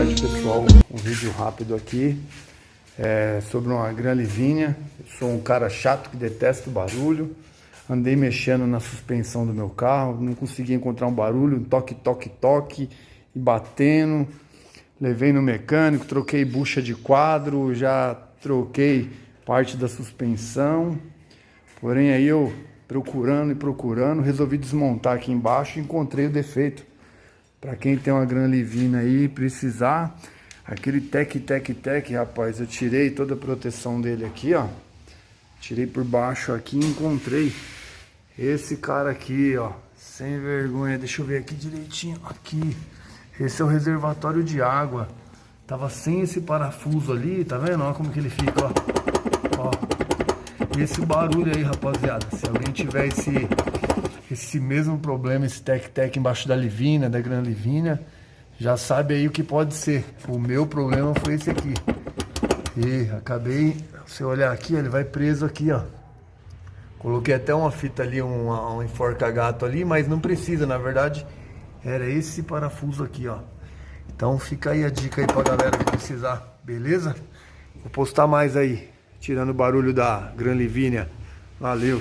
tarde, pessoal. Um vídeo rápido aqui sobre uma Gran Livigna. Eu sou um cara chato que detesta o barulho. Andei mexendo na suspensão do meu carro, não consegui encontrar um barulho, um toque, toque, toque, e batendo. Levei no mecânico, troquei bucha de quadro, já troquei parte da suspensão. Porém aí eu procurando e procurando, resolvi desmontar aqui embaixo e encontrei o defeito. Para quem tem uma Gran Livigna aí, precisar, aquele tec, rapaz, eu tirei toda a proteção dele aqui, ó. Tirei por baixo aqui e encontrei esse cara aqui, ó, sem vergonha. Deixa eu ver aqui direitinho, aqui. Esse é o reservatório de água. Tava sem esse parafuso ali, tá vendo? Olha como que ele fica, ó. Ó. E esse barulho aí, rapaziada, se alguém tiver esse mesmo problema, esse tec embaixo da Livigna, da Gran Livigna, já sabe aí o que pode ser. O meu problema foi esse aqui. E acabei, se você olhar aqui, ele vai preso aqui, ó. Coloquei até uma fita ali, um enforca-gato ali, mas não precisa, na verdade, era esse parafuso aqui, ó. Então fica aí a dica aí pra galera que precisar, beleza? Vou postar mais aí, tirando o barulho da Gran Livigna. Valeu!